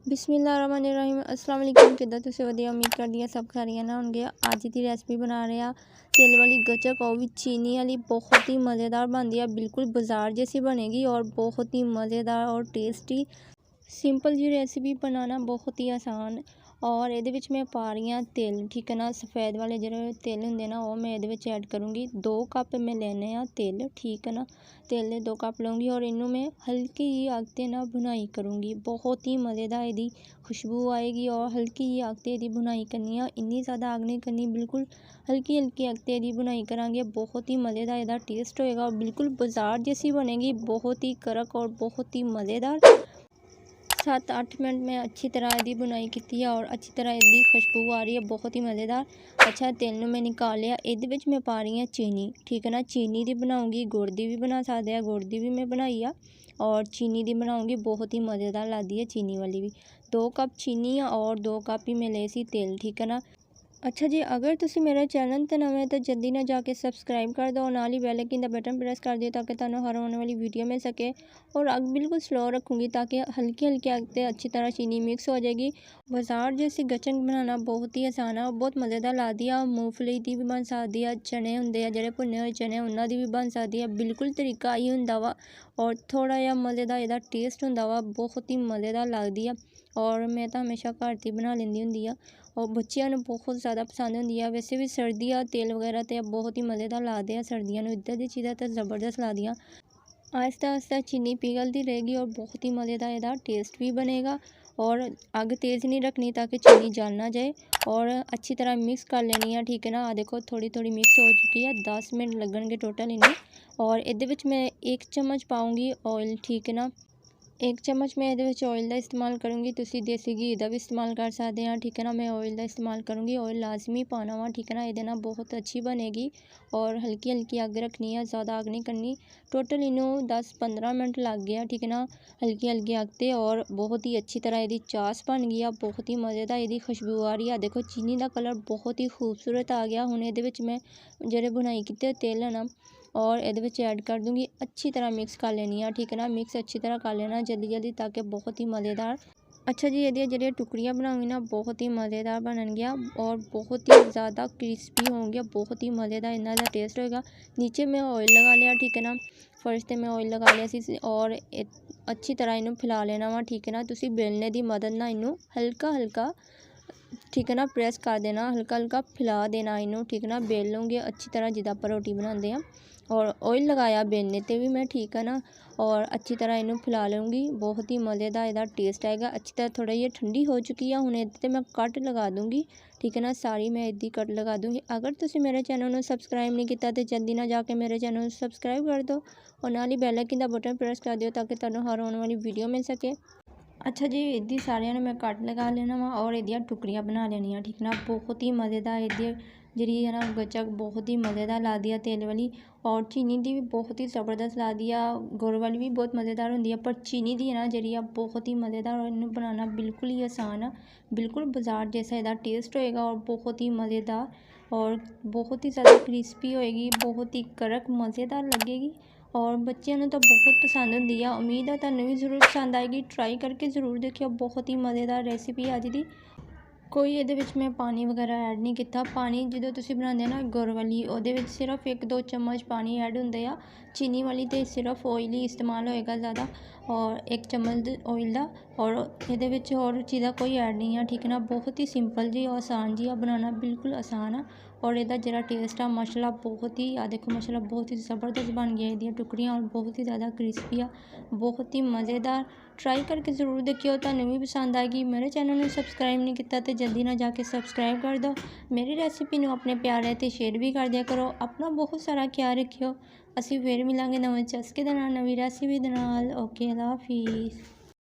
बिस्मिल्लाहिर्रहमानिर्रहीम अस्सलाम वालेकुम। किद्दां तुसीं वधिया उम्मीद करदी हां सब खैरियत नाल होणगे। अज दी रेसिपी बना रहे आ तेल वाली गचक, और भी चीनी वाली। बहुत ही मज़ेदार बनती है, बिल्कुल बाजार जैसी बनेगी और बहुत ही मज़ेदार और टेस्टी। सिंपल जी रेसिपी बनाना बहुत ही आसान। और ये मैं पा रही हाँ तेल, ठीक है ना। सफ़ेद वाले जो तेल होंगे ना, वो मैं ये ऐड करूँगी। 2 कप मैं लेने आ तेल, ठीक है ना। तेल दे 2 कप लूँगी और इनू मैं हल्की ही आग ते ना भुनाई करूँगी। बहुत ही मज़ेदार यदी खुशबू आएगी और हल्की ही आग ते यदी भुनाई करनी है। इन्नी ज़्यादा आग नहीं करनी, बिल्कुल हल्की हल्की आग ते यदी भुनाई करांगे। बहुत ही मज़ेदार यदा टेस्ट होएगा और बिल्कुल बाजार जैसी बनेगी। बहुत ही कड़क और बहुत ही मज़ेदार। 7-8 मिनट में अच्छी तरह यदी बुनाई की है और अच्छी तरह यदी खुशबू आ रही है, बहुत ही मज़ेदार। अच्छा तेल में निकाल लिया। ये मैं पा रही हाँ चीनी, ठीक है ना। चीनी दी बनाऊँगी, गुड़ दी भी बना सकते हैं। गुड़ दी भी मैं बनाई है और चीनी दी बनाऊँगी। बहुत ही मज़ेदार लगती है चीनी वाली भी। 2 कप चीनी और 2 कप ही मैं ले सी तेल, ठीक है ना। अच्छा जी, अगर तुसी मेरे चैनल ते नवे तो जल्दी ना जाके सब्सक्राइब कर दो, नाल ही बेल आइकन दा बटन प्रेस कर दियो ताकि तुहानू हर आने वाली वीडियो मिल सके। और आग बिल्कुल स्लो रखूँगी ताकि हल्की हल्की आग ते अच्छी तरह चीनी मिक्स हो जाएगी। बाजार जैसी गचक बनाना बहुत ही आसान है और बहुत मज़ेदार लगती है। मूँगफली दी भी बन सकती है, चने होंगे आ जिहड़े भुने हुए चने उन्हां दी भी बन सकती है। बिल्कुल तरीका ही हुंदा वा और थोड़ा जिहा मज़ेदार इहदा टेस्ट हुंदा वा, बहुत ही मज़ेदार लगती है। और मैं तो हमेशा घर ही बना लैंदी हुंदी आ और बच्चों ने बहुत ज़्यादा पसंद होंदी है। वैसे भी सर्दियाँ तेल वगैरह तो बहुत ही मज़ेदार लगते हैं। सर्दियों में इधर दी चीज़ें तो ज़बरदस्त लगदियाँ। आहिस्ता आहिस्ता चीनी पिघलती रहेगी और बहुत ही मज़ेदार इसका टेस्ट भी बनेगा। और आग तेज़ नहीं रखनी ताकि चीनी जल ना जाए। और अच्छी तरह मिक्स कर लेनी है, ठीक है ना। देखो थोड़ी थोड़ी मिक्स हो चुकी है। 10 मिनट लगेंगे टोटल इन्हें। और ये मैं 1 चम्मच पाऊँगी ऑयल, ठीक है ना। 1 चम्मच मैं ये ऑयल का इस्तेमाल करूँगी। तुसी देसी घी का भी इस्तेमाल कर सकते हैं, ठीक है ना। मैं ऑयल का इस्तेमाल करूँगी। ऑयल लाजमी पाना वा, ठीक है ना। ये ना बहुत अच्छी बनेगी और हल्की हल्की अग रखनी है, ज़्यादा अग नहीं करनी। टोटल इनू 10-15 मिनट लग गया, ठीक है ना। हल्की हल्की अग ते और बहुत ही अच्छी तरह यदी चास बन गई है। बहुत ही मज़ेदार यदी खुशबू आ रही है। देखो चीनी का कलर बहुत ही खूबसूरत आ गया। हुण ये मैं जो बुनाई किते तेल है ना और ये ऐड कर दूँगी। अच्छी तरह मिक्स कर लेनी है, ठीक है ना। मिक्स अच्छी तरह कर लेना जल्दी जल्दी ताकि बहुत ही मज़ेदार। अच्छा जी, ये जो टुकड़ियाँ बनाऊँगी ना बहुत ही मज़ेदार बननगियाँ और बहुत ही ज़्यादा क्रिस्पी होंगे। बहुत ही मज़ेदार इन्ना दा टेस्ट होएगा। नीचे मैं ऑयल लगा लिया, ठीक है ना। फर्श ते मैं ऑयल लगा लिया सी और अच्छी तरह इनू फैला लेना वा, ठीक है ना। तुसी बेलने की मदद ना इनू हल्का हल्का, ठीक है ना, प्रेस कर देना। हल्का हल्का फैला देना इनू, ठीक है ना। बेल लूँगी अच्छी तरह जिदा आप रोटी बनाते हैं। और ऑयल लगाया बेलने ते भी मैं, ठीक है ना। और अच्छी तरह इनू फैला लूँगी। बहुत ही मज़ेदार इसका टेस्ट आएगा। अच्छी तरह थोड़ा ये ठंडी हो चुकी है। हुण इत्ते मैं कट लगा दूँगी, ठीक है ना। सारी मैं इदी कट लगा दूँगी। अगर तुसी मेरे चैनल को सब्सक्राइब नहीं किया तो जल्दी ना जाके मेरे चैनल को सब्सक्राइब कर दो और नाल ही बेल आइकन दा बटन प्रेस कर दियो ताकि तुहानू हर आने वाली वीडियो मिल सके। अच्छा जी, इदी सारिया ने मैं कट लगा लेना वा और इदियां टुकड़ियाँ बना लेनिया, ठीक ना। बहुत ही मज़ेदार इदी जी है ना गचक, बहुत ही मज़ेदार लगती है तेल वाली। और चीनी की भी बहुत ही ज़बरदस्त लगती है। गुड़ वाली भी बहुत मज़ेदार होंगी है, पर चीनी की है ना जी बहुत ही मज़ेदार। और इन्हें बनाना बिल्कुल ही आसान है, बिल्कुल बाजार जैसा इसका टेस्ट होएगा और बहुत ही मज़ेदार और बहुत ही ज़्यादा क्रिस्पी होएगी। बहुत ही कड़क मज़ेदार लगेगी और बच्चों ने तो बहुत पसंद होंगी है। उम्मीद है तुहानू भी ज़रूर पसंद आएगी। ट्राई करके ज़रूर देखियो, बहुत ही मज़ेदार रेसिपी है अज दी। कोई ये मैं पानी वगैरह ऐड नहीं किया। पानी जो तुम बनाते ना गुड़ वाली, वो सिर्फ 1-2 चम्मच पानी ऐड होंगे आ। चीनी वाली तो सिर्फ ऑयल ही इस्तेमाल होएगा ज़्यादा और 1 चम्मच ऑयल का। और ये और चीज़ा कोई ऐड नहीं है, ठीक है ना। बहुत ही सिंपल जी और आसान जी बनाना, बिल्कुल आसान है। और यदा जो टेस्ट है माशाल्लाह बहुत ही, आ देखो माशाल्लाह बहुत ही ज़बरदस्त बन गया ये टुकड़ियाँ और बहुत ही ज़्यादा क्रिस्पी है, बहुत ही मज़ेदार। ट्राई करके ज़रूर देखियो, तुहानू भी पसंद आएगी। मेरे चैनल को सब्सक्राइब नहीं किया तो जल्दी ना जाके सब्सक्राइब कर दो। मेरी रेसिपी को अपने प्यारे ते शेयर भी कर दिया करो। अपना बहुत सारा ख्याल रखियो। असीं फिर मिलांगे नवे चस्के दे नाल, नवी रेसिपी दे नाल। ओके, अल्लाह हाफिज़।